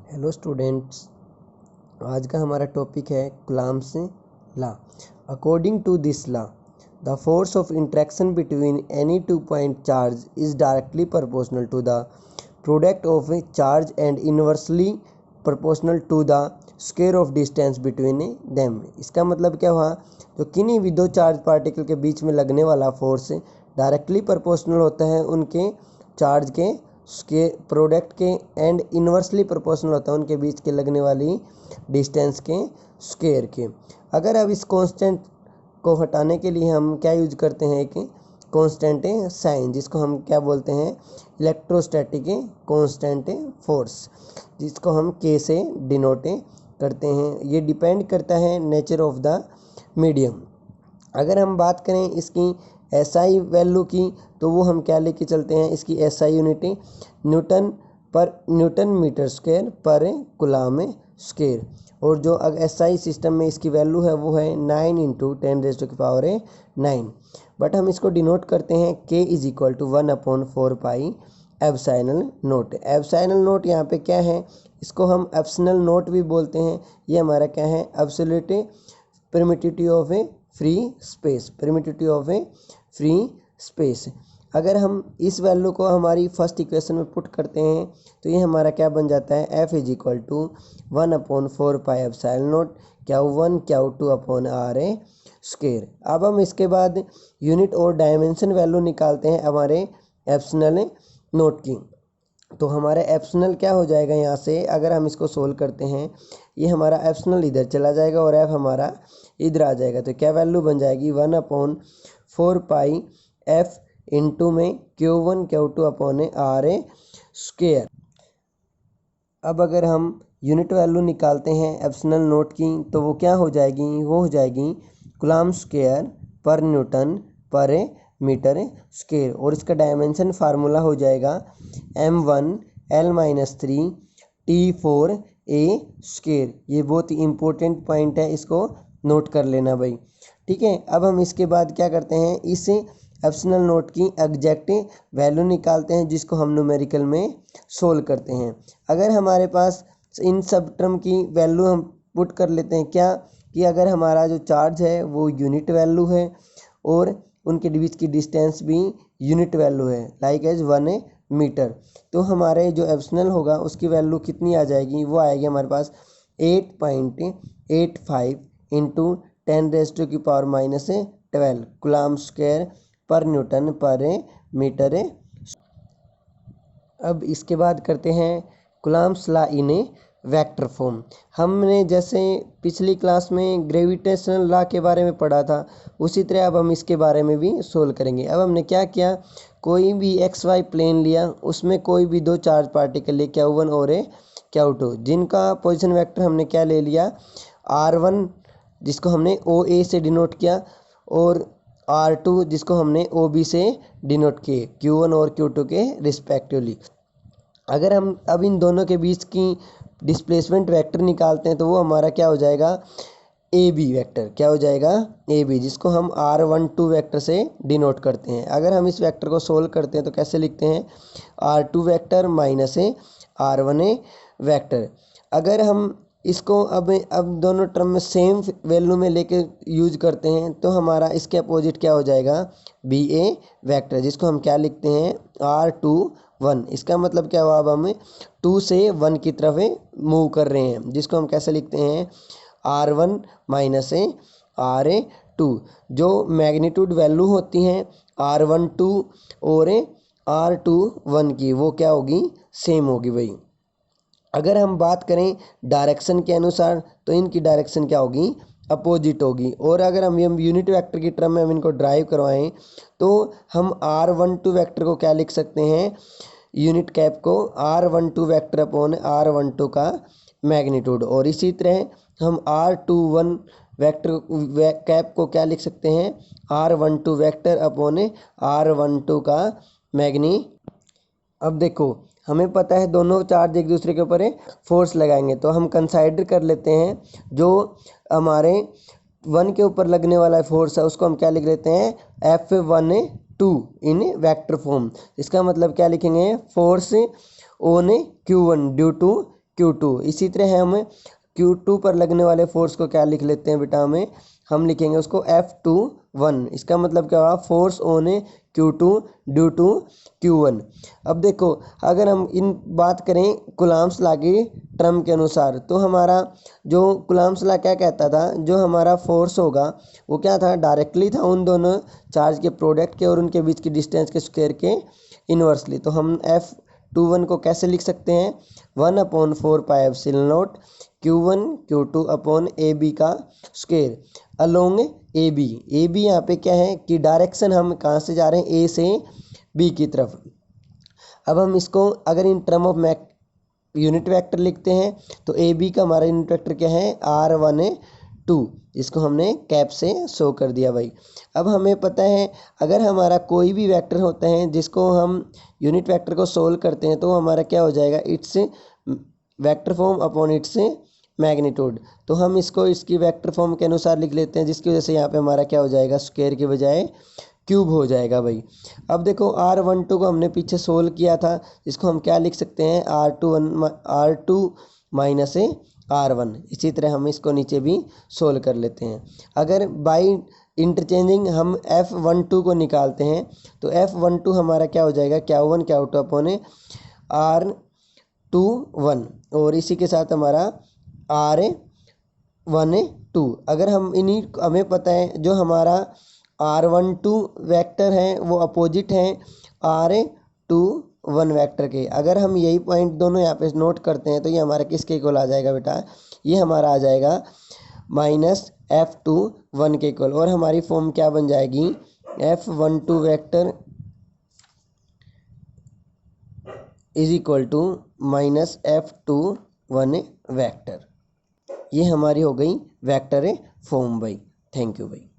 Hello students, आज का हमारा टॉपिक है Coulomb's law. According to this law, the force of interaction between any two point charge is directly proportional to the product of charge and inversely proportional to the square of distance between them. इसका मतलब क्या हुआ, जो किन्हीं भी दो charge particle के बीच में लगने वाला फोर्स डायरेक्टली प्रोपोर्शनल होता है उनके चार्ज के प्रोडक्ट के एंड इन्वर्सली प्रोपोर्शनल होता है उनके बीच के लगने वाली डिस्टेंस के स्क्वायर के। अगर अब इस कांस्टेंट को हटाने के लिए हम क्या यूज करते हैं कि कांस्टेंट साइन, जिसको हम क्या बोलते हैं, इलेक्ट्रोस्टैटिक कांस्टेंट फोर्स, जिसको हम के से डिनोट करते हैं। ये डिपेंड करता है नेचर ऑफ द मीडियम। अगर हम बात करें इसकी एसआई वैल्यू की, तो वो हम क्या लेके चलते हैं, इसकी SI unit newton metre square पर कूलम्ब स्क्वायर। और जो एसआई सिस्टम में इसकी वैल्यू है वो है 9 × 10⁹ बट हम इसको डिनोट करते हैं k = 1/4 epsilon note. Epsilon note यहाँ पे क्या है, इसको हम एप्सिलॉन नोट भी बोलते हैं। ये हमारा क्या है, absolute permittivity of A free space. अगर हम इस वैल्यू को हमारी फर्स्ट इक्वेशन में पुट करते हैं तो ये हमारा क्या बन जाता है, F = 1/4 epsilon note Q1 Q2/r²। अब हम इसके बाद यूनिट और डायमेंशन वैल्यू निकालते हैं हमारे एप्सिलॉन नोट की। तो हमारा एप्सिलॉन क्या हो जाएगा, यहाँ से अगर हम इसको सोल्व करते हैं, ये हमारा एप्सिलॉन इधर चला जाएगा और F हमारा इधर आ जाएगा। तो क्या वैल्यू बन जाएगी, 1/4 F इंटू में Q1 Q2/r²। अब अगर हम यूनिट वैल्यू निकालते हैं एप्सिलॉन नोट की, तो वो क्या हो जाएगी, वो हो जाएगी कूलम्ब स्क्वायर पर न्यूटन पर मीटर स्क्वायर। और इसका डायमेंशन फार्मूला हो जाएगा m1l-3 T4a²। ये बहुत ही इंपॉर्टेंट पॉइंट है, इसको नोट कर लेना भाई, ठीक है। अब हम इसके बाद क्या करते हैं, इस एप्सिलॉन नोट की एग्जैक्ट वैल्यू निकालते हैं, जिसको हम न्यूमेरिकल में सोल्व करते हैं। अगर हमारे पास इन सब टर्म की वैल्यू हम पुट कर लेते हैं, क्या कि अगर हमारा जो चार्ज है वो यूनिट वैल्यू है और उनके बीच की डिस्टेंस भी यूनिट वैल्यू है, लाइक एज 1 मीटर, तो हमारे जो एप्सिलॉन होगा उसकी वैल्यू कितनी आ जाएगी, वो आएगी हमारे पास 8.85 × 10⁻⁻12 कूलम्ब स्क्वायर पर न्यूटन पर मीटर। अब इसके बाद करते हैं Coulomb's law in vector form. हमने जैसे पिछली क्लास में ग्रेविटेशनल लॉ के बारे में पढ़ा था, उसी तरह अब हम इसके बारे में भी सोल्व करेंगे। अब हमने क्या किया, कोई भी XY प्लेन लिया, उसमें कोई भी दो चार्ज पार्टिकल लिए Q1 और Q2, जिनका पोजीशन वेक्टर हमने क्या ले लिया, R1, जिसको हमने OA से डिनोट किया, और R2 जिसको हमने OB से डिनोट किए, Q1 और Q2 के रिस्पेक्टिवली। अगर हम अब इन दोनों के बीच की डिस्प्लेसमेंट वेक्टर निकालते हैं तो वो हमारा क्या हो जाएगा, AB वेक्टर। क्या हो जाएगा, AB, जिसको हम R12 वेक्टर से डिनोट करते हैं। अगर हम इस वेक्टर को सोल्व करते हैं तो कैसे लिखते हैं, R2 vector minus R1 vector. अगर हम इसको अब दोनों टर्म में सेम वैल्यू में लेके यूज करते हैं तो हमारा इसके अपोजिट क्या हो जाएगा, BA वेक्टर, जिसको हम क्या लिखते हैं, R21। इसका मतलब क्या हुआ, अब हम 2 से 1 की तरफ मूव कर रहे हैं, जिसको हम कैसे लिखते हैं, R1 माइनस R2। जो मैग्नीट्यूड वैल्यू होती हैं R12 और R21 की, वो क्या होगी, सेम होगी भाई। अगर हम बात करें डायरेक्शन के अनुसार, तो इनकी डायरेक्शन क्या होगी, अपोजिट होगी। और अगर हम यूनिट वेक्टर की टर्म में हम इनको ड्राइव करवाएं तो हम R12 वेक्टर को क्या लिख सकते हैं, यूनिट कैप को R12 वेक्टर अपॉन R12 का मैग्नीट्यूड। और इसी तरह हम R21 वेक्टर कैप को क्या लिख सकते हैं, R12 वेक्टर अपॉन R12 का मैग्नी। अब देखो, हमें पता है दोनों चार्ज एक दूसरे के ऊपर फोर्स लगाएंगे, तो हम कंसाइडर कर लेते हैं जो हमारे 1 के ऊपर लगने वाला फोर्स है उसको हम क्या लिख लेते हैं, F12 इन वेक्टर फॉर्म। इसका मतलब क्या लिखेंगे, force on Q1 due to Q2। इसी तरह हम Q2 पर लगने वाले फोर्स को क्या लिख लेते हैं बेटा, हम लिखेंगे उसको F21। इसका मतलब क्या हुआ, force on Q2 due to Q1। अब देखो, अगर हम इन बात करें कुलाम्स लॉ की टर्म के अनुसार, तो हमारा जो कुलाम्स लॉ क्या कहता था, जो हमारा फोर्स होगा वो क्या था, डायरेक्टली था उन दोनों चार्ज के प्रोडक्ट के और उनके बीच की डिस्टेंस के स्क्वायर के इन्वर्सली। तो हम F21 को कैसे लिख सकते हैं, 1/4πε0 Q1 Q2 अपॉन AB का स्क्वायर अलोंग AB यहाँ पे क्या है कि डायरेक्शन हम कहाँ से जा रहे हैं, A से B की तरफ। अब हम इसको अगर in term of unit vector लिखते हैं तो AB का हमारा यूनिट वेक्टर क्या है, R12। इसको हमने कैप से शो कर दिया भाई। अब हमें पता है अगर हमारा कोई भी वेक्टर होता है जिसको हम यूनिट वेक्टर को सोल्व करते हैं तो हमारा क्या हो जाएगा, it's vector form upon its magnitude. तो हम इसको इसकी वेक्टर फॉर्म के अनुसार लिख लेते हैं, जिसकी वजह से यहाँ पे हमारा क्या हो जाएगा, स्क्वायर के बजाय क्यूब हो जाएगा भाई। अब देखो R12 को हमने पीछे सोल्व किया था, इसको हम क्या लिख सकते हैं, R2 माइनस R1। इसी तरह हम इसको नीचे भी सोल्व कर लेते हैं। अगर बाई इंटरचेंजिंग हम F12 को निकालते हैं तो F12 हमारा क्या हो जाएगा, Q1 Q2 अपॉन R21 और इसी के साथ हमारा R12। अगर हम इन्हीं हमें पता है जो हमारा R12 वेक्टर है वो अपोजिट है R21 वेक्टर के। अगर हम यही पॉइंट दोनों यहाँ पे नोट करते हैं तो ये हमारा किसके इक्वल आ जाएगा बेटा, ये हमारा आ जाएगा -F21 के इक्वल। और हमारी फॉर्म क्या बन जाएगी, F12 vector is equal to -F21 vector. ये हमारी हो गई वेक्टर फॉर्म भाई। थैंक यू भाई।